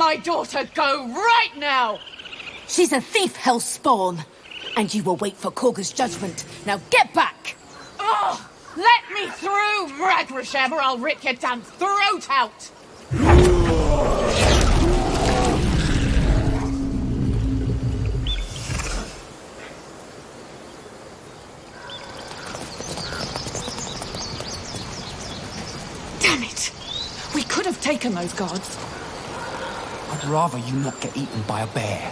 my daughter go right now! She's a thief, Hellspawn. And you will wait for Korga's judgment. Now get back! Oh, let me through, Ragrasham, or I'll rip your damn throat out! Damn it! We could have taken those guards. I'd rather you not get eaten by a bear.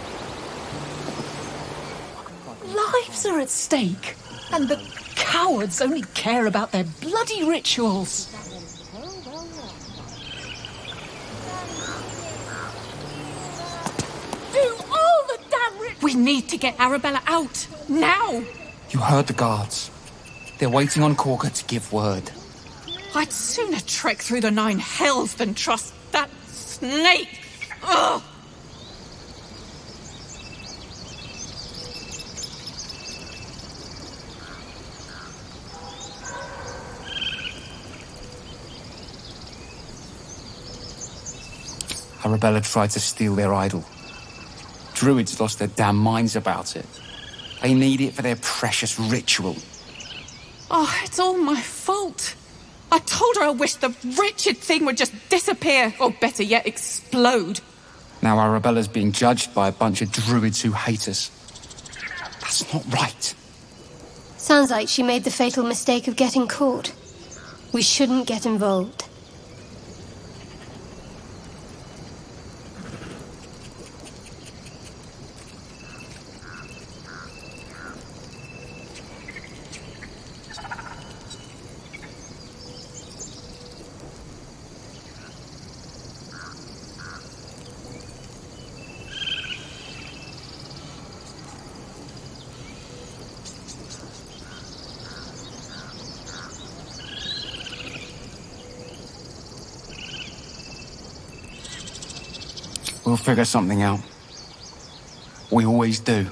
Lives are at stake, and the cowards only care about their bloody rituals. Do all the damn rituals! We need to get Arabella out, now! You heard the guards. They're waiting on Korga to give word. I'd sooner trek through the 9 hells than trust that snake! Ugh! Arabella tried to steal their idol. Druids lost their damn minds about it. They need it for their precious ritual. Oh, it's all my fault. I told her I wished the wretched thing would just disappear, or better yet, explode. Now Arabella's being judged by a bunch of druids who hate us. That's not right. Sounds like she made the fatal mistake of getting caught. We shouldn't get involved. We'll figure something out. We always do.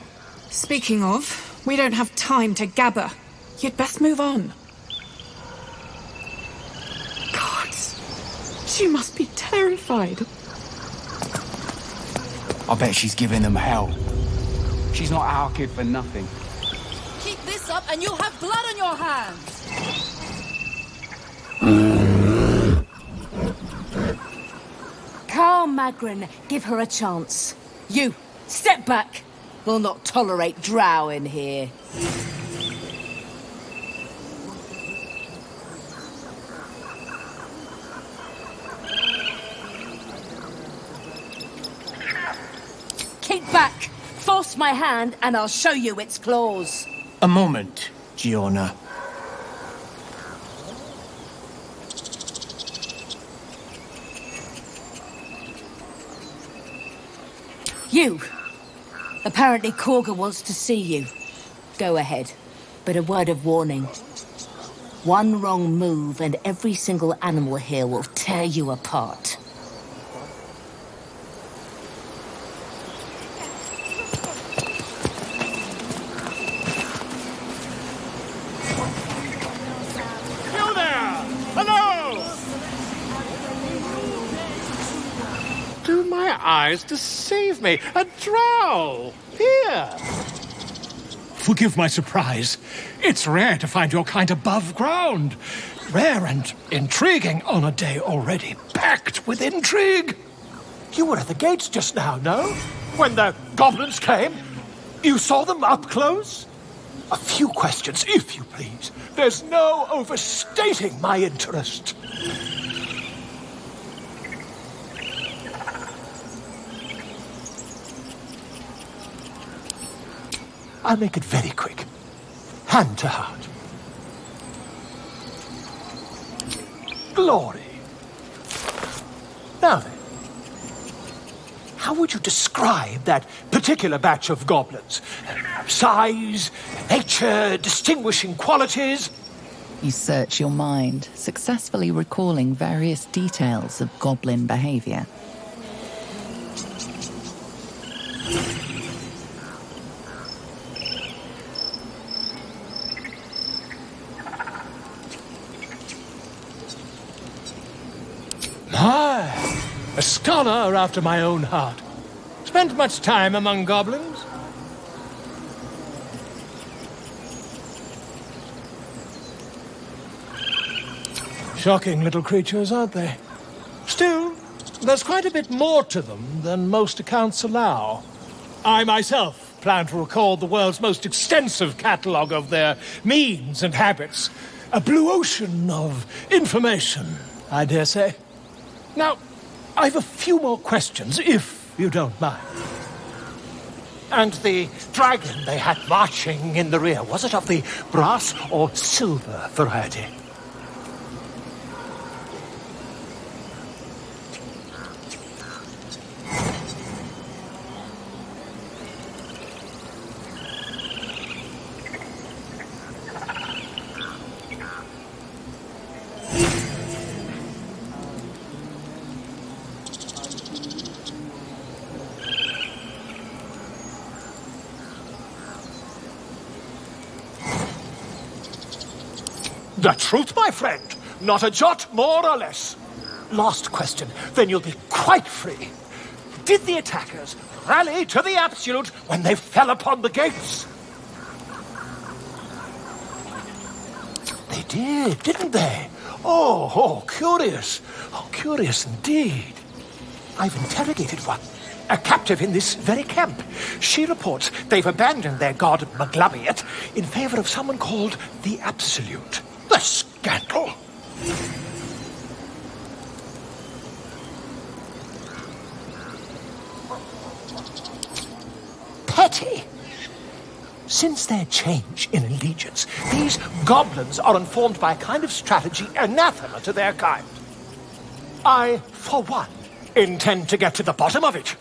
Speaking of, we don't have time to gabber. You'd best move on. Gods, she must be terrified. I bet she's giving them hell. She's not our kid for nothing. Keep this up and you'll have blood on your hands! Calm, Magrin. Give her a chance. You, step back. We'll not tolerate Drow in here. Keep back. Force my hand and I'll show you its claws. A moment, Giona. You. Apparently Korga wants to see you. Go ahead. But a word of warning. One wrong move and every single animal here will tear you apart. You there! Hello! Do my eyes deceive me? A drow! Here! Forgive my surprise. It's rare to find your kind above ground. Rare and intriguing on a day already packed with intrigue. You were at the gates just now, no? When the goblins came? You saw them up close? A few questions, if you please. There's no overstating my interest. I'll make it very quick. Hand to heart. Glory. Now then, how would you describe that particular batch of goblins? Size, nature, distinguishing qualities? You search your mind, successfully recalling various details of goblin behavior. My, A scholar after my own heart. Spent much time among goblins? Shocking little creatures, aren't they? Still, there's quite a bit more to them than most accounts allow. I myself plan to record the world's most extensive catalogue of their means and habits. A blue ocean of information, I dare say. Now, I've a few more questions, if you don't mind. And the dragon they had marching in the rear, was it of the brass or silver variety? The truth, my friend. Not a jot more or less. Last question, then you'll be quite free. Did the attackers rally to the Absolute when they fell upon the gates? They did, didn't they? Oh, curious. Oh, curious indeed. I've interrogated one. A captive in this very camp. She reports they've abandoned their god Maglabiat in favor of someone called the Absolute. The scandal! Petty! Since their change in allegiance, these goblins are informed by a kind of strategy anathema to their kind. I, for one, intend to get to the bottom of it.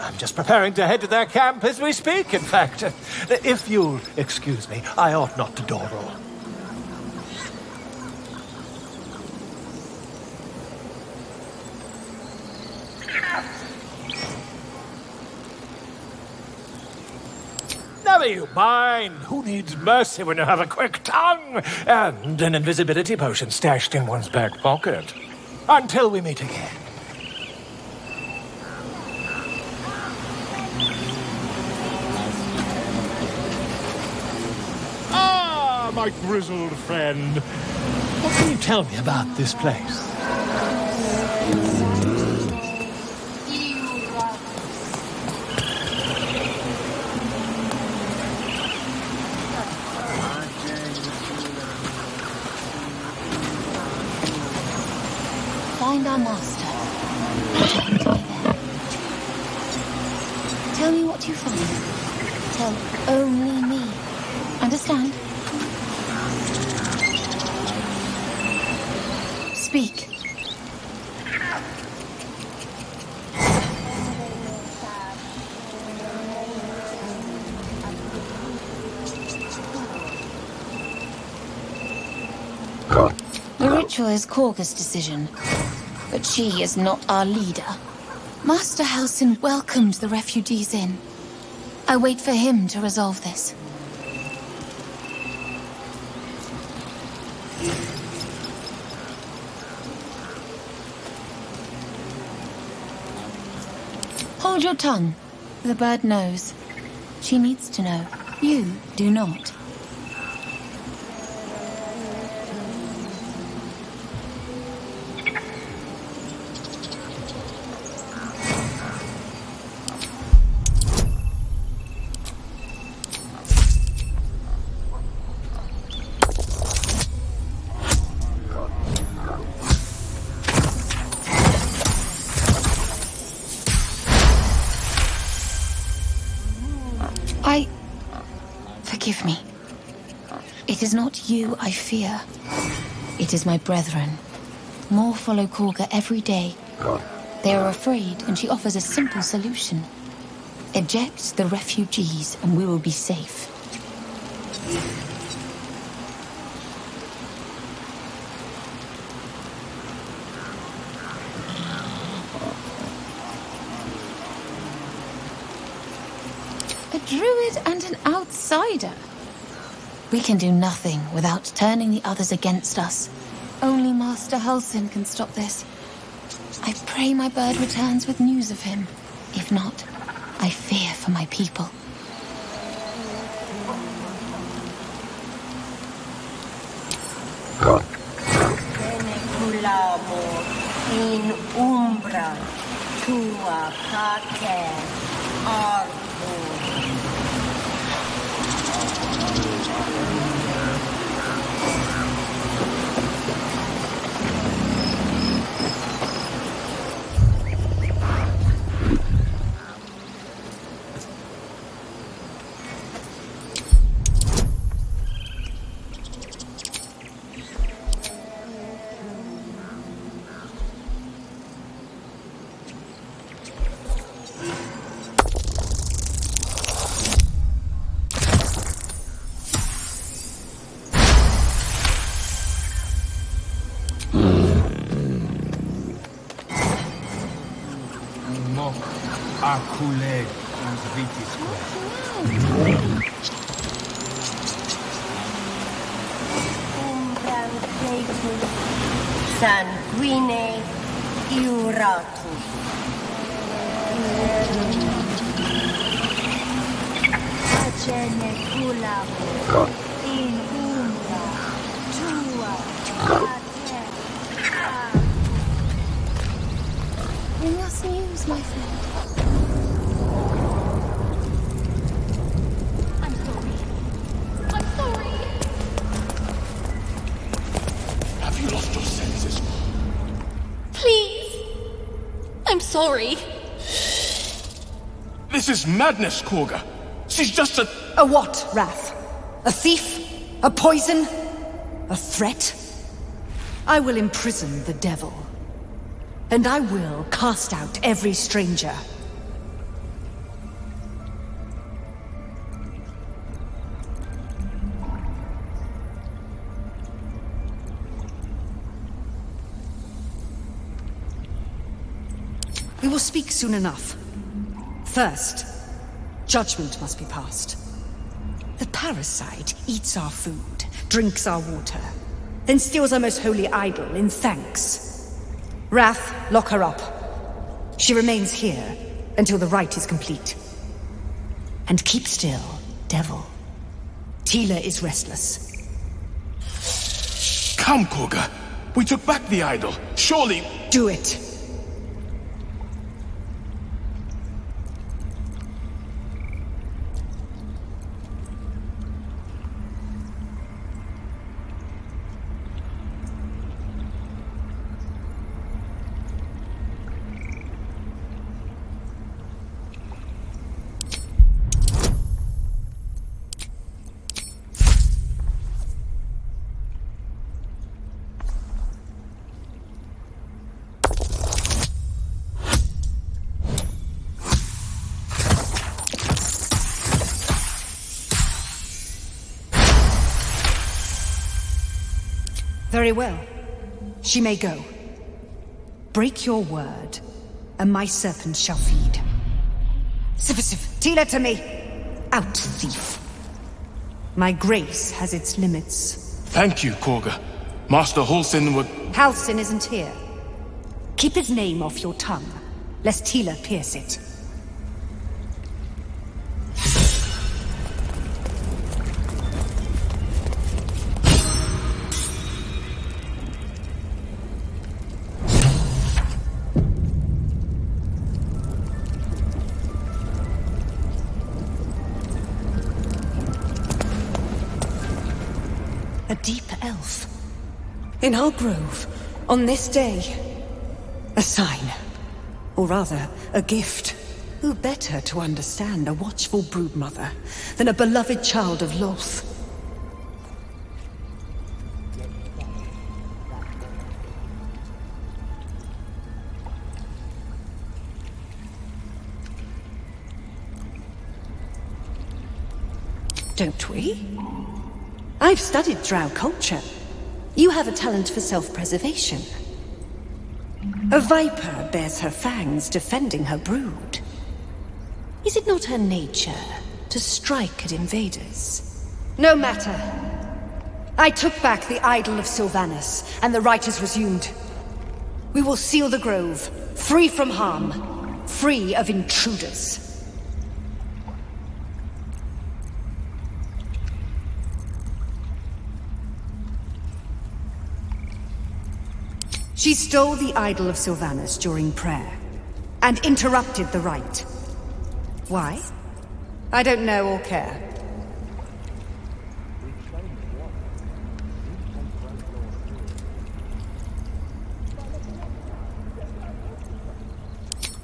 I'm just preparing to head to their camp as we speak, in fact. If you'll excuse me, I ought not to door roll. Never you mind. Who needs mercy when you have a quick tongue and an invisibility potion stashed in one's back pocket? Until we meet again. Ah, my grizzled friend. What can you tell me about this place? Find our master. Take me there. Tell me what you find. Tell only me. Understand? Speak. The ritual is Korga's decision, but she is not our leader. Master Halsin welcomed the refugees in. I wait for him to resolve this. Hold your tongue. The bird knows. She needs to know. You do not. Forgive me. It is not you I fear. It is my brethren. More follow Korga every day. They are afraid, and she offers a simple solution. Eject the refugees, and we will be safe. A druid and an outsider. We can do nothing without turning the others against us. Only Master Halsin can stop this. I pray my bird returns with news of him. If not, I fear for my people. In umbra tua pater arbor. Acule vitisque. Umbram fecum sanguine iuratus. Acene culabo in umbra tua pater arbor. We mustn't use my friend. Sorry. This is madness, Korga. She's just a... A what, Wrath? A thief? A poison? A threat? I will imprison the devil. And I will cast out every stranger. We will speak soon enough. First, judgment must be passed. The parasite eats our food, drinks our water, then steals our most holy idol in thanks. Wrath, lock her up. She remains here until the rite is complete. And keep still, devil. Tila is restless. Come, Korga. We took back the idol. Surely... Do it. Very well. She may go. Break your word, and my serpent shall feed. Sif, Tila to me! Out, thief. My grace has its limits. Thank you, Korga. Master Halsin would... Halsin isn't here. Keep his name off your tongue, lest Tila pierce it. A deep elf. In our grove, on this day. A sign. Or rather, a gift. Who better to understand a watchful broodmother than a beloved child of Lolth? Don't we? I've studied Drow culture. You have a talent for self-preservation. A viper bears her fangs defending her brood. Is it not her nature to strike at invaders? No matter. I took back the idol of Sylvanas, and the rite is resumed. We will seal the grove, free from harm, free of intruders. She stole the idol of Sylvanas during prayer, and interrupted the rite. Why? I don't know or care.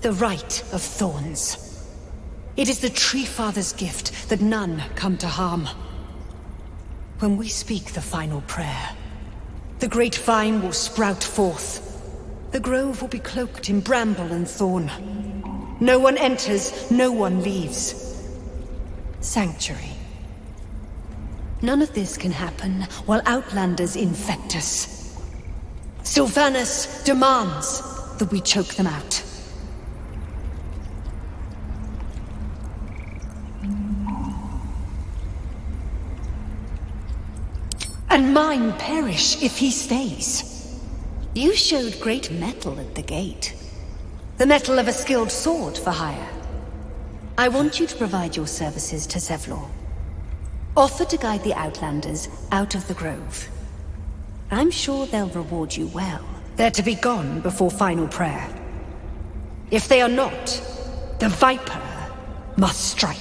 The Rite of Thorns. It is the Tree Father's gift that none come to harm. When we speak the final prayer, the great vine will sprout forth. The grove will be cloaked in bramble and thorn. No one enters, no one leaves. Sanctuary. None of this can happen while Outlanders infect us. Sylvanas demands that we choke them out. And mine perish if he stays. You showed great mettle at the gate. The mettle of a skilled sword for hire. I want you to provide your services to Zevlor. Offer to guide the Outlanders out of the grove. I'm sure they'll reward you well. They're to be gone before final prayer. If they are not, the Viper must strike.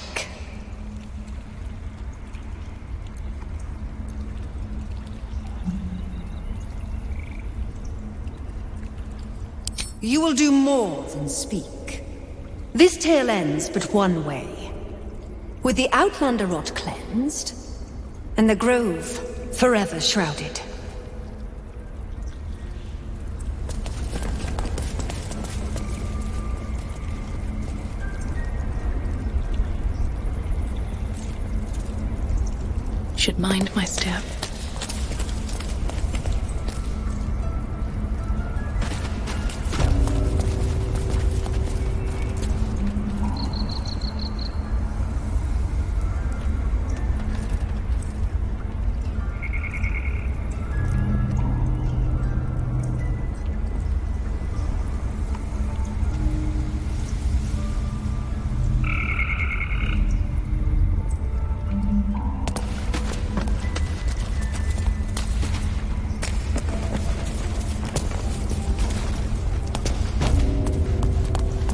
You will do more than speak. This tale ends but one way. With the Outlander rot cleansed, and the grove forever shrouded. Should mind my step.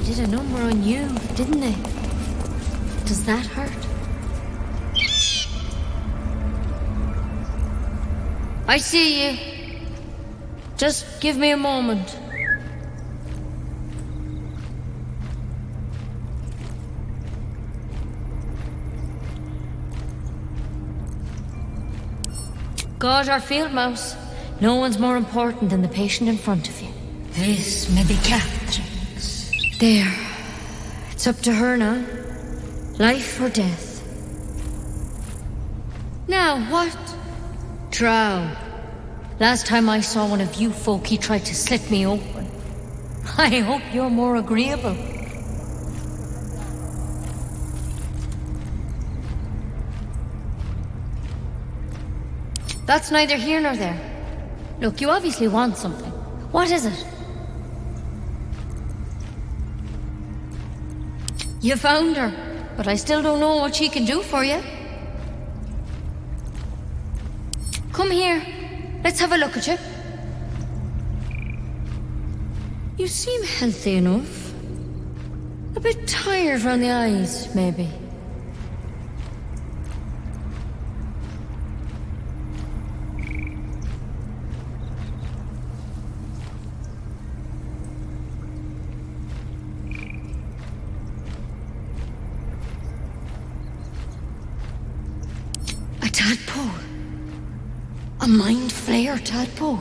Did a number on you, didn't they? Does that hurt? I see you. Just give me a moment. God, our field mouse. No one's more important than the patient in front of you. This may be Catherine's. There. It's up to her now. Life or death. Now, what? Drow. Last time I saw one of you folk, he tried to slit me open. I hope you're more agreeable. That's neither here nor there. Look, you obviously want something. What is it? You found her, but I still don't know what she can do for you. Come here. Let's have a look at you. You seem healthy enough. A bit tired round the eyes, maybe. A tadpole. A mind flayer tadpole.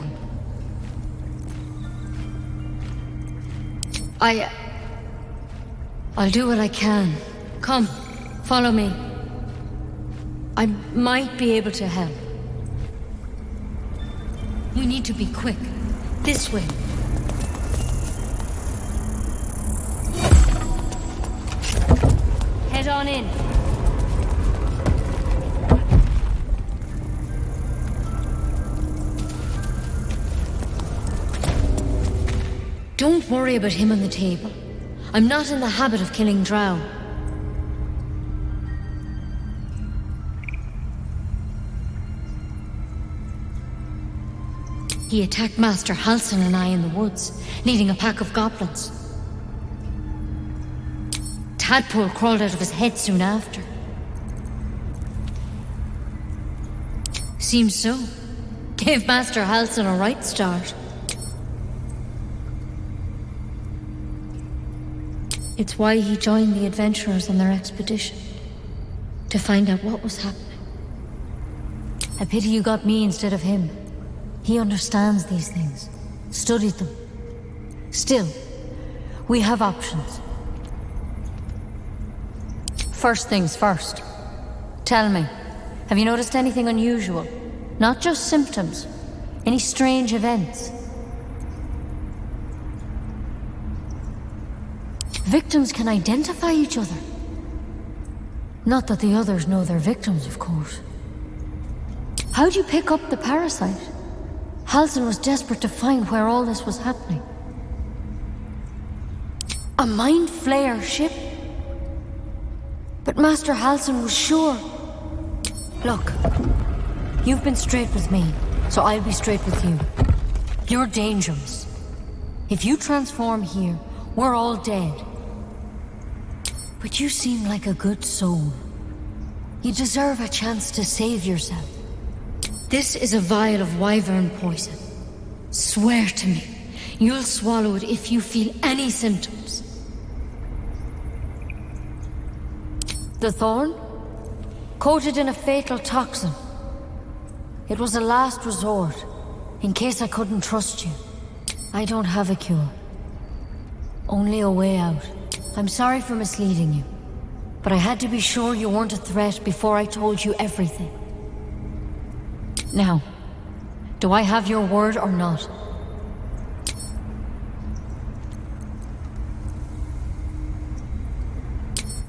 I'll do what I can. Come, follow me. I might be able to help. We need to be quick. This way. Head on in. Don't worry about him on the table. I'm not in the habit of killing Drow. He attacked Master Halsin and I in the woods, leading a pack of goblins. Tadpole crawled out of his head soon after. Seems so. Gave Master Halsin a right start. It's why he joined the adventurers on their expedition. To find out what was happening. A pity you got me instead of him. He understands these things. Studied them. Still, we have options. First things first. Tell me, have you noticed anything unusual? Not just symptoms. Any strange events? Victims can identify each other. Not that the others know they're victims, of course. How'd you pick up the parasite? Halsin was desperate to find where all this was happening. A Mind Flayer ship? But Master Halsin was sure. Look, you've been straight with me, so I'll be straight with you. You're dangerous. If you transform here, we're all dead. But you seem like a good soul. You deserve a chance to save yourself. This is a vial of wyvern poison. Swear to me, you'll swallow it if you feel any symptoms. The thorn? Coated in a fatal toxin. It was a last resort, in case I couldn't trust you. I don't have a cure. Only a way out. I'm sorry for misleading you, but I had to be sure you weren't a threat before I told you everything. Now, do I have your word or not?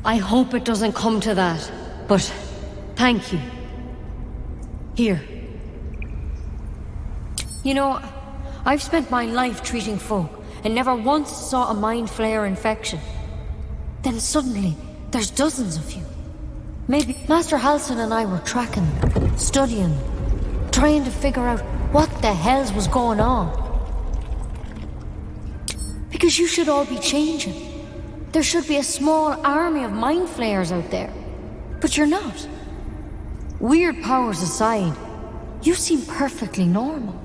I hope it doesn't come to that, but thank you. Here. You know, I've spent my life treating folk and never once saw a Mind Flayer infection. Then suddenly, there's dozens of you. Maybe Master Halsin and I were tracking them, studying them, trying to figure out what the hells was going on. Because you should all be changing. There should be a small army of Mind Flayers out there. But you're not. Weird powers aside, you seem perfectly normal.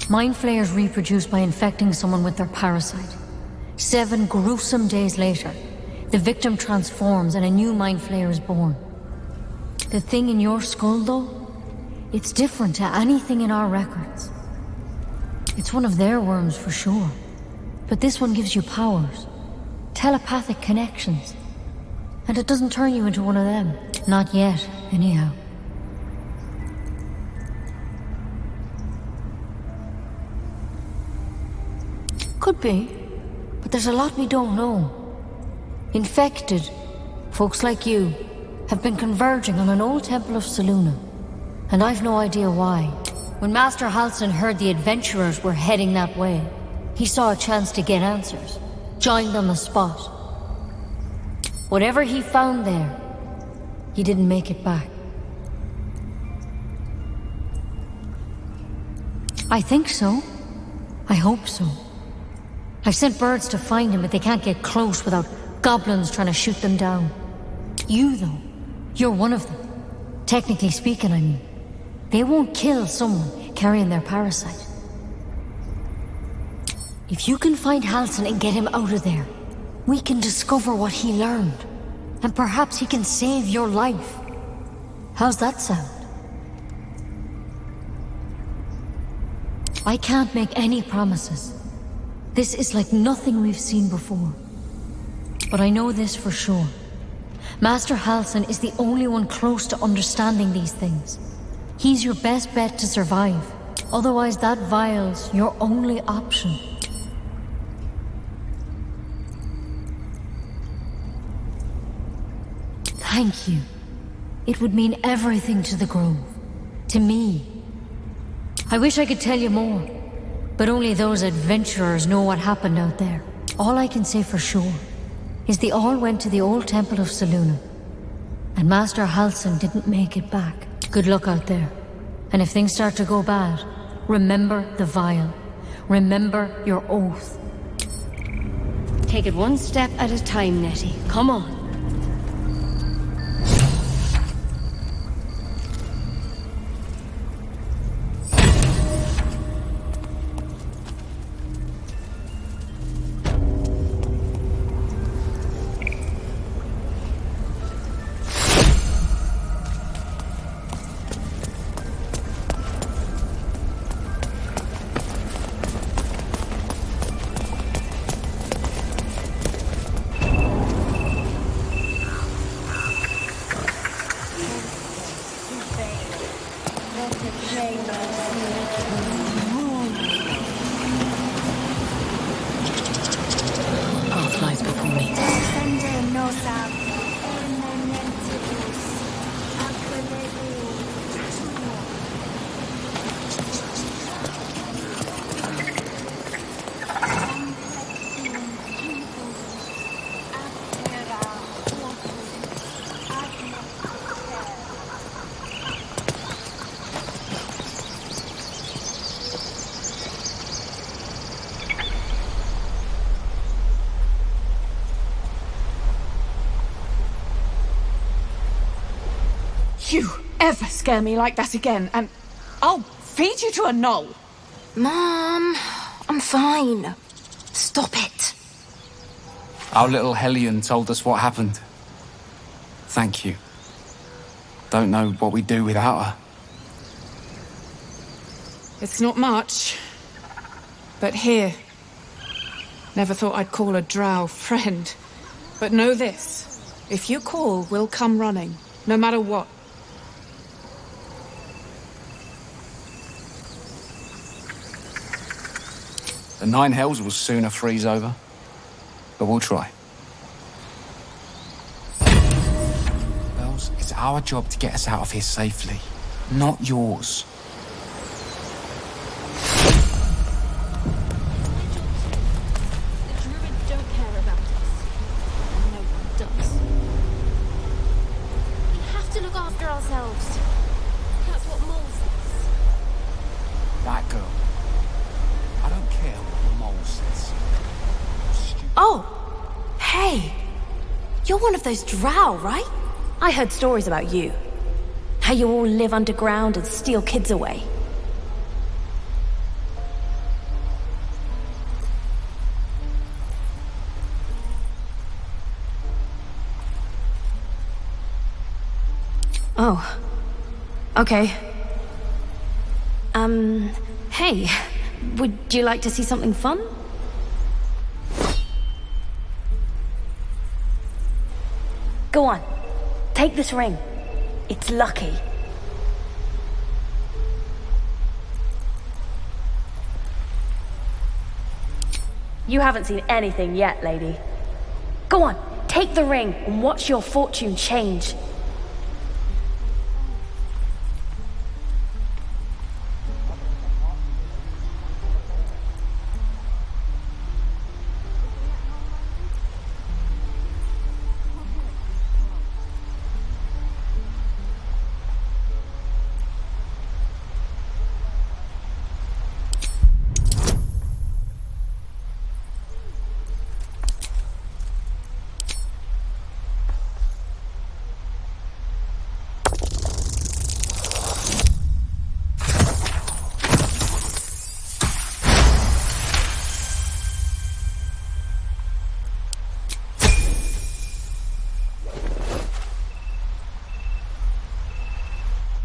Mind Flayers reproduce by infecting someone with their parasite. 7 gruesome days later, the victim transforms and a new Mind Flayer is born. The thing in your skull, though, it's different to anything in our records. It's one of their worms for sure. But this one gives you powers. Telepathic connections. And it doesn't turn you into one of them. Not yet, anyhow. Could be. But there's a lot we don't know. Infected, folks like you, have been converging on an old temple of Selûne. And I've no idea why. When Master Halsin heard the adventurers were heading that way, he saw a chance to get answers. Joined on the spot. Whatever he found there, he didn't make it back. I think so. I hope so. I've sent birds to find him, but they can't get close without goblins trying to shoot them down. You, though, you're one of them. Technically speaking, I mean. They won't kill someone carrying their parasite. If you can find Halsin and get him out of there, we can discover what he learned. And perhaps he can save your life. How's that sound? I can't make any promises. This is like nothing we've seen before. But I know this for sure. Master Halsin is the only one close to understanding these things. He's your best bet to survive. Otherwise, that vial's your only option. Thank you. It would mean everything to the Grove. To me. I wish I could tell you more. But only those adventurers know what happened out there. All I can say for sure is they all went to the old temple of Selûne. And Master Halsin didn't make it back. Good luck out there. And if things start to go bad, remember the vial. Remember your oath. Take it one step at a time, Nettie. Come on. You ever scare me like that again, and I'll feed you to a gnoll. Mom, I'm fine. Stop it. Our little Hellion told us what happened. Thank you. Don't know what we'd do without her. It's not much, but here. Never thought I'd call a drow friend. But know this, if you call, we'll come running, no matter what. The Nine Hells will sooner freeze over, but we'll try. Wells, it's our job to get us out of here safely, not yours. The Druid don't care about us. No one does. We have to look after ourselves. That's what Mole says. That girl. I don't care what the mole says. Oh! Hey! You're one of those drow, right? I heard stories about you. How you all live underground and steal kids away. Oh. Okay. Hey. Would you like to see something fun? Go on. Take this ring. It's lucky. You haven't seen anything yet, lady. Go on, take the ring and watch your fortune change.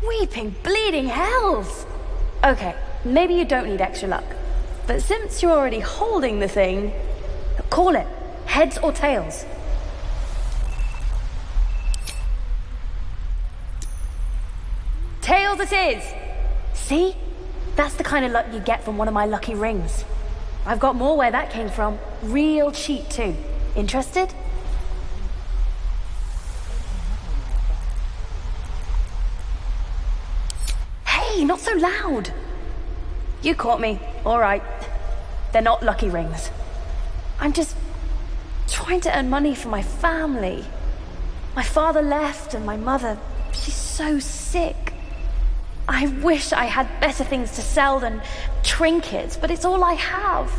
Weeping, bleeding hells! Okay, maybe you don't need extra luck. But since you're already holding the thing, call it. Heads or tails. Tails it is! See? That's the kind of luck you get from one of my lucky rings. I've got more where that came from. Real cheap too. Interested? Hey, not so loud! You caught me. All right. They're not lucky rings. I'm just trying to earn money for my family. My father left and my mother, she's so sick. I wish I had better things to sell than trinkets, but it's all I have.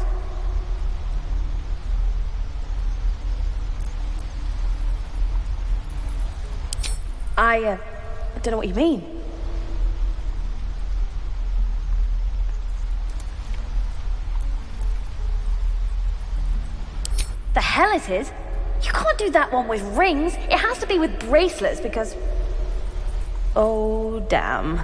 I don't know what you mean. The hell it is? You can't do that one with rings. It has to be with bracelets because... Oh, damn.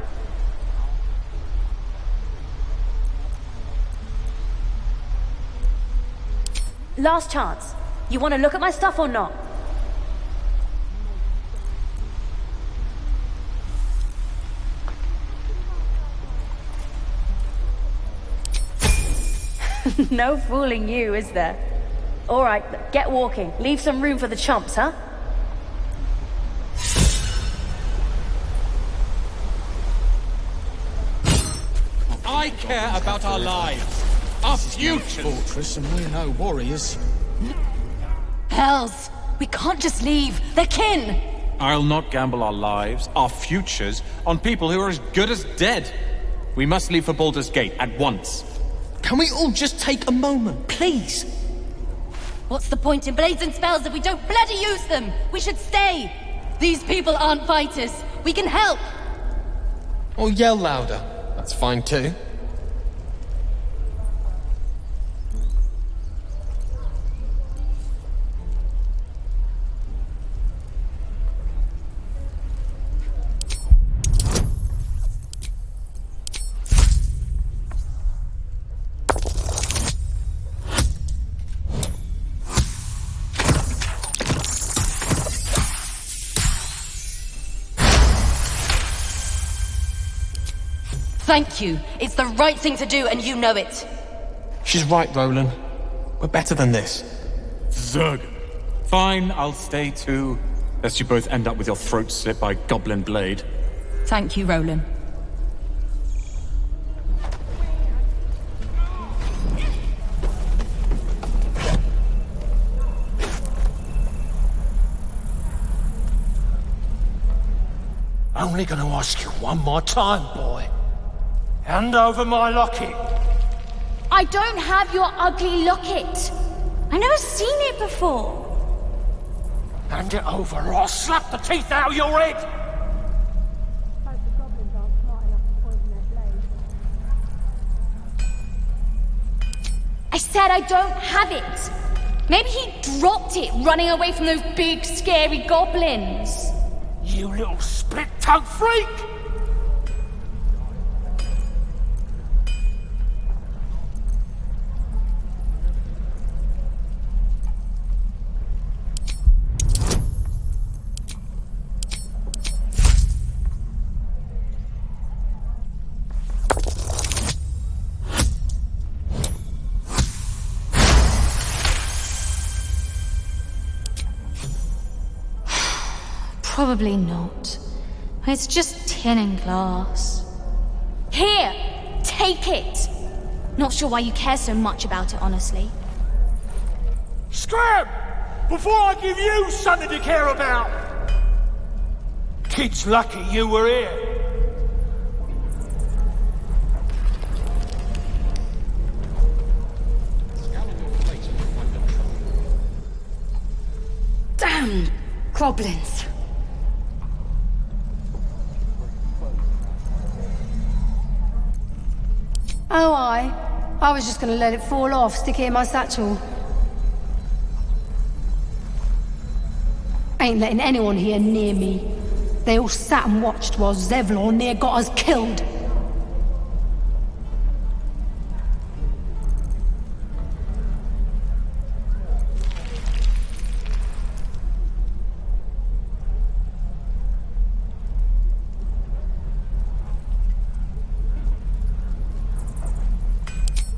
Last chance. You want to look at my stuff or not? No fooling you, is there? All right, get walking. Leave some room for the chumps, huh? I care about our lives, our futures. Fortress, and we're no warriors. Hells! We can't just leave. They're kin! I'll not gamble our lives, our futures, on people who are as good as dead. We must leave for Baldur's Gate at once. Can we all just take a moment, please? What's the point in blades and spells if we don't bloody use them? We should stay! These people aren't fighters. We can help! Or yell louder. That's fine too. Thank you. It's the right thing to do, and you know it. She's right, Roland. We're better than this. Zerg. Fine, I'll stay too. Lest you both end up with your throats slit by goblin blade. Thank you, Roland. Only gonna ask you one more time, boy. Hand over my locket. I don't have your ugly locket. I've never seen it before. Hand it over or I'll slap the teeth out of your head. I said I don't have it. Maybe he dropped it running away from those big, scary goblins. You little split-tongued freak! Probably not. It's just tin and glass. Here! Take it! Not sure why you care so much about it, honestly. Scram! Before I give you something to care about! Kid's lucky you were here. Damn goblins! Oh, I was just gonna let it fall off, stick it in my satchel. Ain't letting anyone here near me. They all sat and watched while Zevlor near got us killed.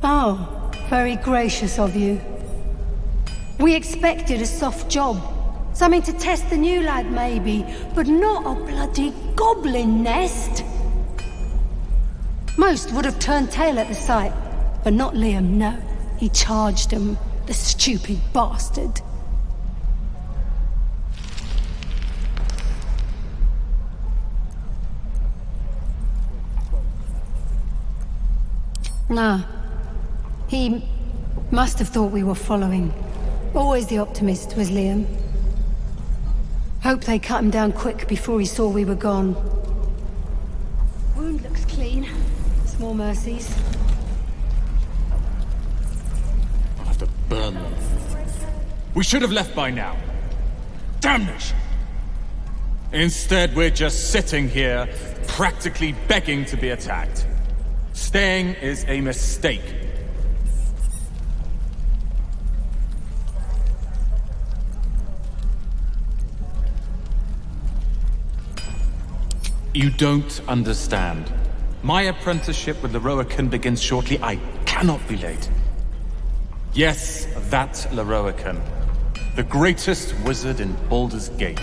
Oh, very gracious of you. We expected a soft job. Something to test the new lad, maybe, but not a bloody goblin nest. Most would have turned tail at the sight, but not Liam, no. He charged him, the stupid bastard. Nah. He must have thought we were following. Always the optimist was Liam. Hope they cut him down quick before he saw we were gone. Wound looks clean. Small mercies. I'll have to burn them. We should have left by now. Damnation! Instead, we're just sitting here, practically begging to be attacked. Staying is a mistake. You don't understand. My apprenticeship with Leroican begins shortly. I cannot be late. Yes, that Leroican. The greatest wizard in Baldur's Gate.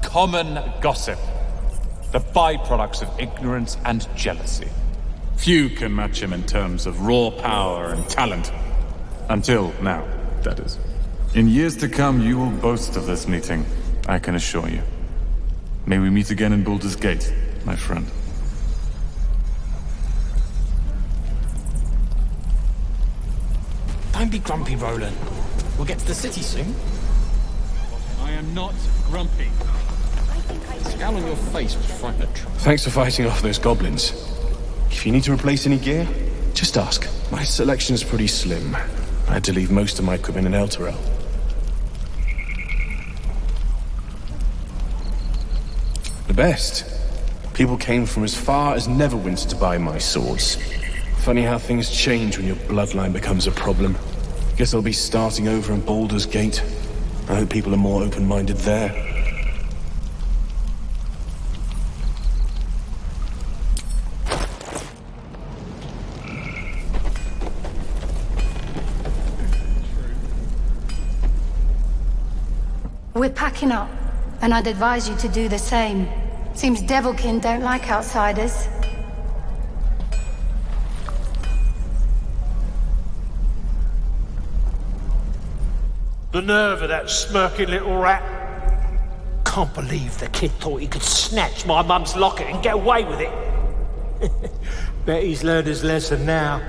Common gossip. The byproducts of ignorance and jealousy. Few can match him in terms of raw power and talent. Until now, that is. In years to come, you will boast of this meeting, I can assure you. May we meet again in Baldur's Gate, my friend. Don't be grumpy, Roland. We'll get to the city soon. I am not grumpy. The scowl on your face was frightening. Thanks for fighting off those goblins. If you need to replace any gear, just ask. My selection's pretty slim. I had to leave most of my equipment in Elturel. The best. People came from as far as Neverwinter to buy my swords. Funny how things change when your bloodline becomes a problem. Guess I'll be starting over in Baldur's Gate. I hope people are more open-minded there. We're packing up, and I'd advise you to do the same. Seems Devilkin don't like outsiders. The nerve of that smirking little rat. Can't believe the kid thought he could snatch my mum's locket and get away with it. Bet he's learned his lesson now.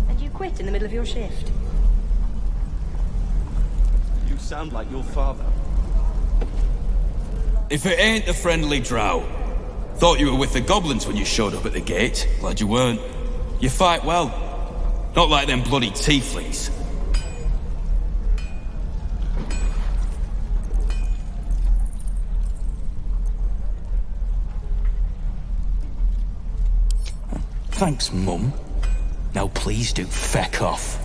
And you quit in the middle of your shift? You sound like your father. If it ain't the friendly Drow. Thought you were with the goblins when you showed up at the gate. Glad you weren't. You fight well. Not like them bloody tieflings. Thanks, Mum. Now please do feck off.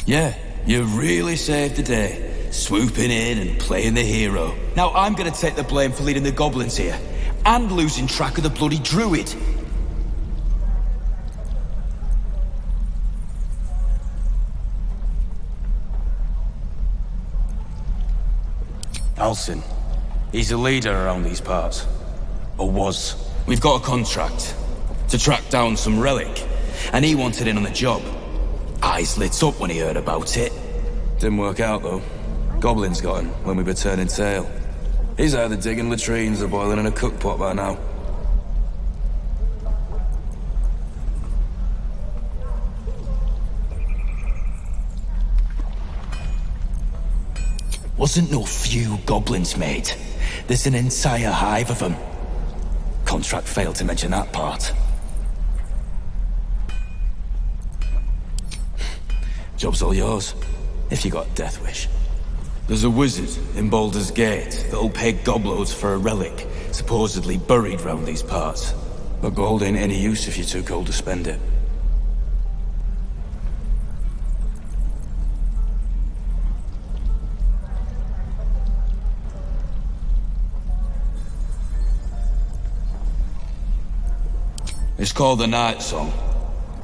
Yeah, you really saved the day. Swooping in and playing the hero. Now I'm gonna take the blame for leading the goblins here. And losing track of the bloody Druid. Alcin. He's a leader around these parts. Or was. We've got a contract to track down some relic, and he wanted in on the job. Eyes lit up when he heard about it. Didn't work out, though. Goblins got him when we were turning tail. He's either digging latrines or boiling in a cookpot by now. Wasn't no few goblins, mate. There's an entire hive of them. Contract failed to mention that part. Job's all yours, if you got a death wish. There's a wizard in Baldur's Gate that'll pay gobloads for a relic, supposedly buried round these parts. But gold ain't any use if you're too cold to spend it. It's called the Night Song.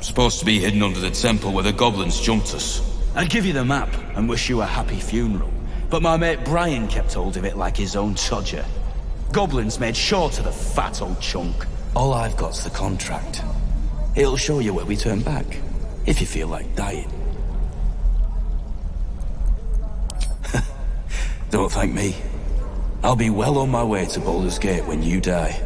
Supposed to be hidden under the temple where the goblins jumped us. I'd give you the map and wish you a happy funeral, but my mate Brian kept hold of it like his own todger. Goblins made sure to the fat old chunk. All I've got's the contract. It'll show you where we turn back, if you feel like dying. Don't thank me. I'll be well on my way to Baldur's Gate when you die.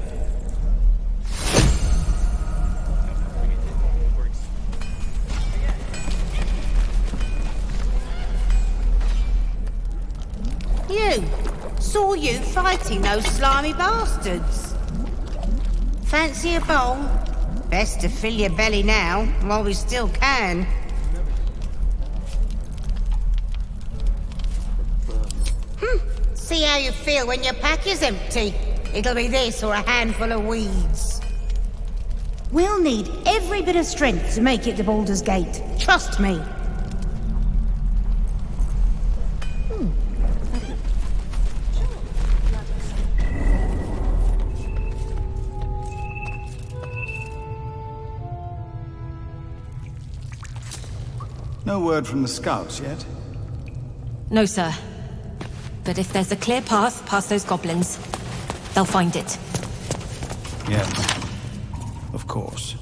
You! Saw you fighting those slimy bastards. Fancy a bowl? Best to fill your belly now, while we still can. See how you feel when your pack is empty. It'll be this or a handful of weeds. We'll need every bit of strength to make it to Baldur's Gate. Trust me. No word from the scouts yet? No, sir. But if there's a clear path past those goblins, they'll find it. Yes, of course.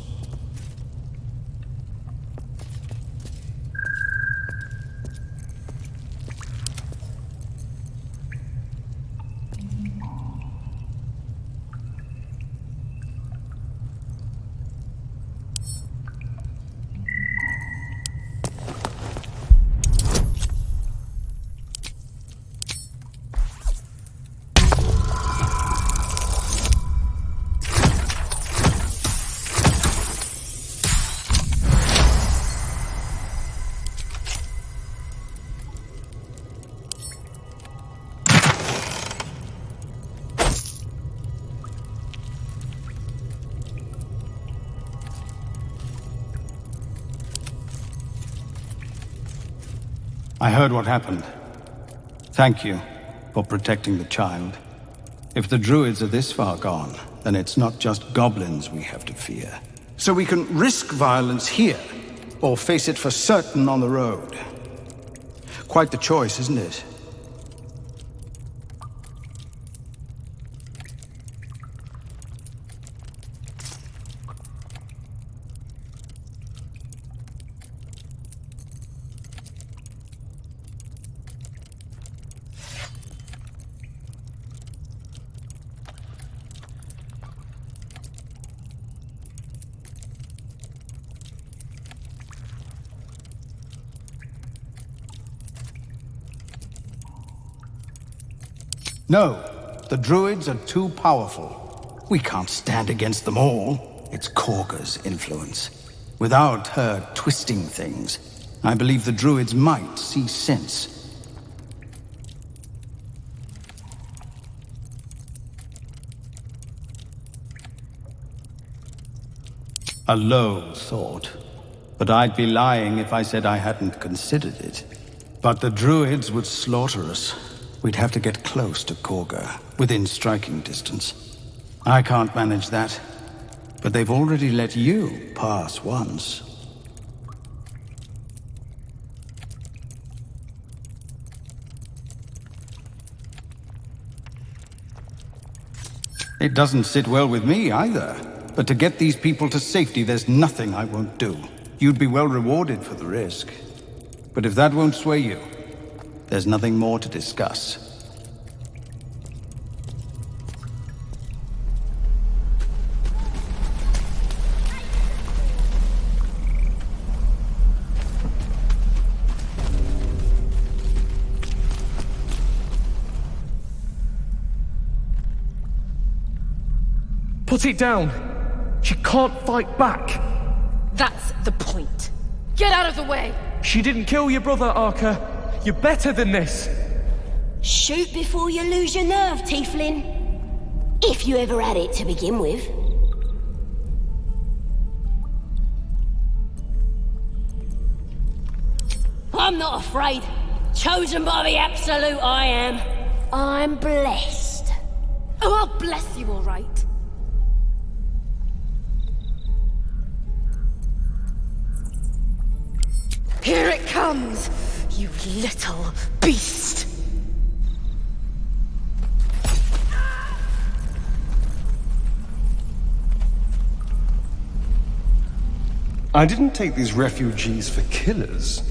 I heard what happened. Thank you for protecting the child. If the Druids are this far gone, then it's not just goblins we have to fear. So we can risk violence here, or face it for certain on the road. Quite the choice, isn't it? No, the Druids are too powerful. We can't stand against them all. It's Korga's influence. Without her twisting things, I believe the Druids might see sense. A low thought. But I'd be lying if I said I hadn't considered it. But the Druids would slaughter us. We'd have to get close to Korga, within striking distance. I can't manage that, but they've already let you pass once. It doesn't sit well with me either, but to get these people to safety, there's nothing I won't do. You'd be well rewarded for the risk. But if that won't sway you, there's nothing more to discuss. Put it down! She can't fight back! That's the point. Get out of the way! She didn't kill your brother, Arca. You're better than this! Shoot before you lose your nerve, Tiefling. If you ever had it to begin with. I'm not afraid. Chosen by the Absolute, I am. I'm blessed. Oh, I'll bless you, all right. comes, you little beast! I didn't take these refugees for killers.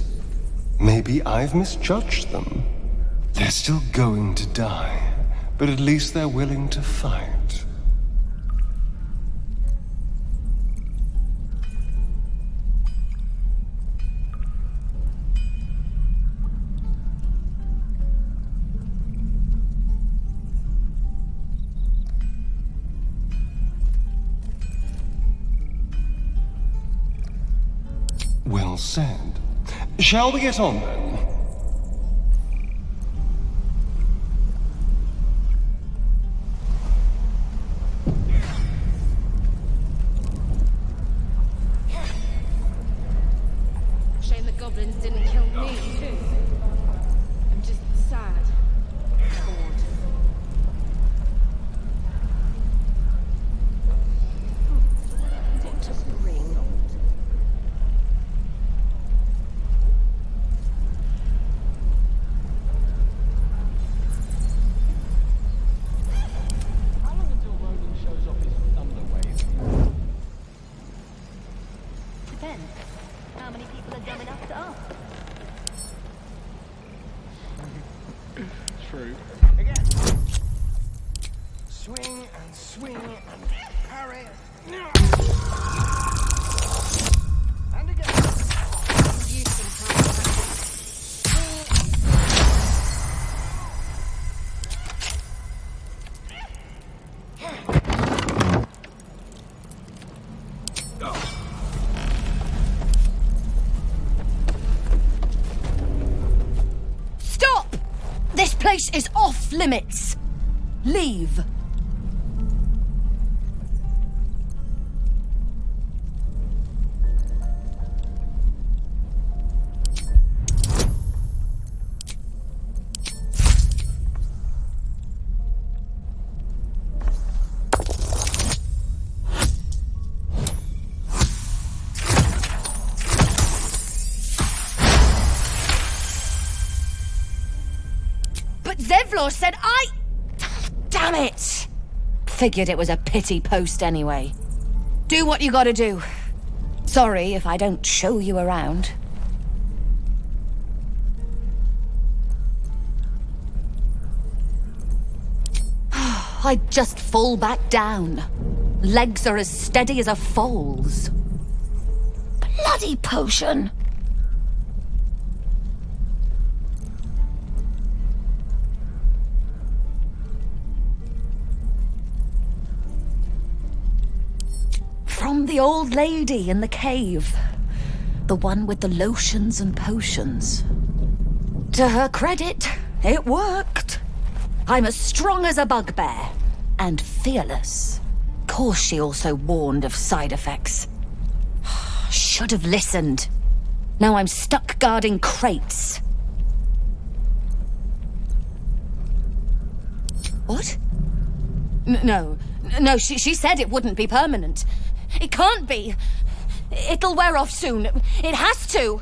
Maybe I've misjudged them. They're still going to die, but at least they're willing to fight. Well said. Shall we get on then? Shame the goblins didn't kill me, too. I'm just sad. Bored. What to bring? Depends. How many people are dumb enough to ask? True. Again. Swing and swing and parry. And again. You think I'm Stop! This place is off limits. Leave. But Zevlor said Damn it! Figured it was a pity post anyway. Do what you gotta do. Sorry if I don't show you around. I'd just fall back down. Legs are as steady as a foal's. Bloody potion! From the old lady in the cave. The one with the lotions and potions. To her credit, it worked. I'm as strong as a bugbear. And fearless. Course she also warned of side effects. Should have listened. Now I'm stuck guarding crates. What? No, she said it wouldn't be permanent. It can't be. It'll wear off soon. It has to.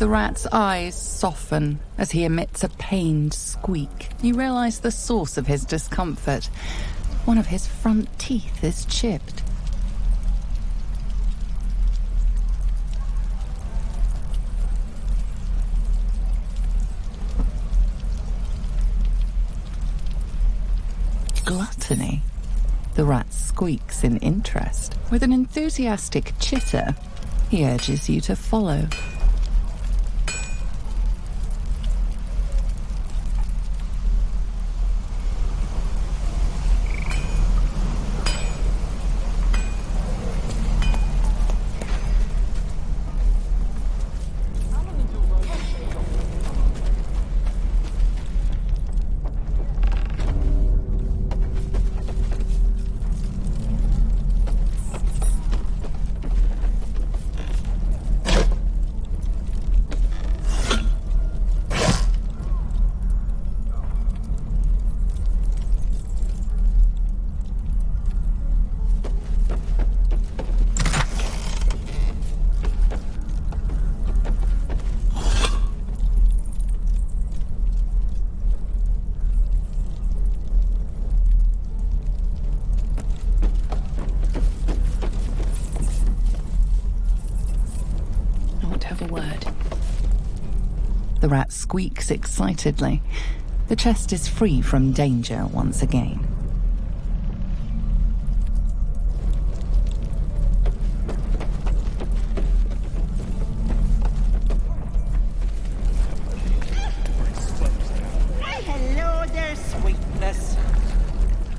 The rat's eyes soften as he emits a pained squeak. You realize the source of his discomfort. One of his front teeth is chipped. Gluttony. The rat squeaks in interest. With an enthusiastic chitter, he urges you to follow. The rat squeaks excitedly. The chest is free from danger once again. Hello there, sweetness.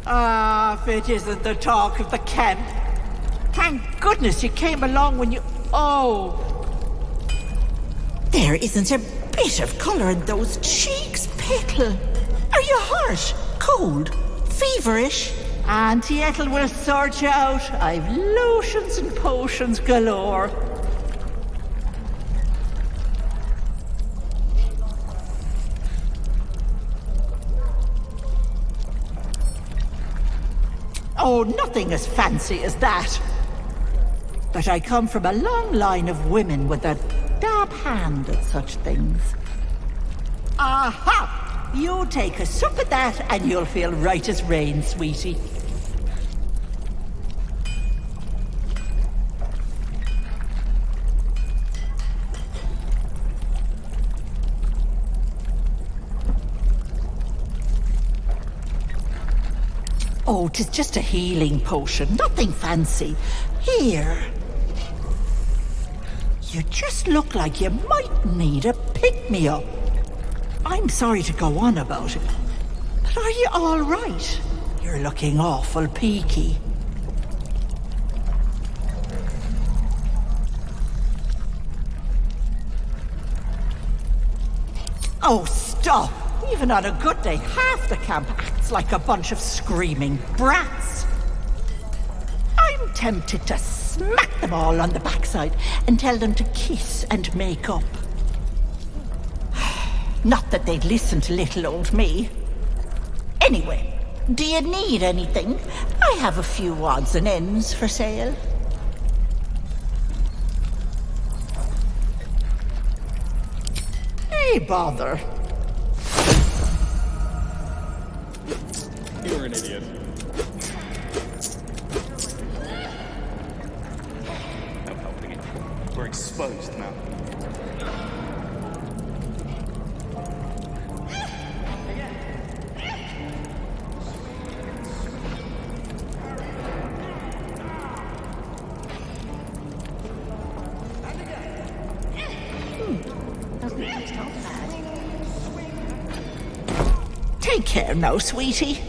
If it isn't the talk of the camp. Thank goodness you came along when you... Oh! There isn't a bit of colour in those cheeks, Petal. Are you hurt? Cold? Feverish? Auntie Ethel will sort you out. I've lotions and potions galore. Oh, nothing as fancy as that. But I come from a long line of women with a dab hand at such things. Aha! You take a sup at that and you'll feel right as rain, sweetie. Oh, 'tis just a healing potion, nothing fancy. Here. You just look like you might need a pick-me-up. I'm sorry to go on about it, but are you all right? You're looking awful peaky. Oh, stop! Even on a good day, half the camp acts like a bunch of screaming brats. I'm tempted to smack them all on the backside and tell them to kiss and make up. Not that they'd listen to little old me. Anyway, do you need anything? I have a few odds and ends for sale. Hey, bother. You're an idiot. No helping it. We're exposed now. Take care now, sweetie.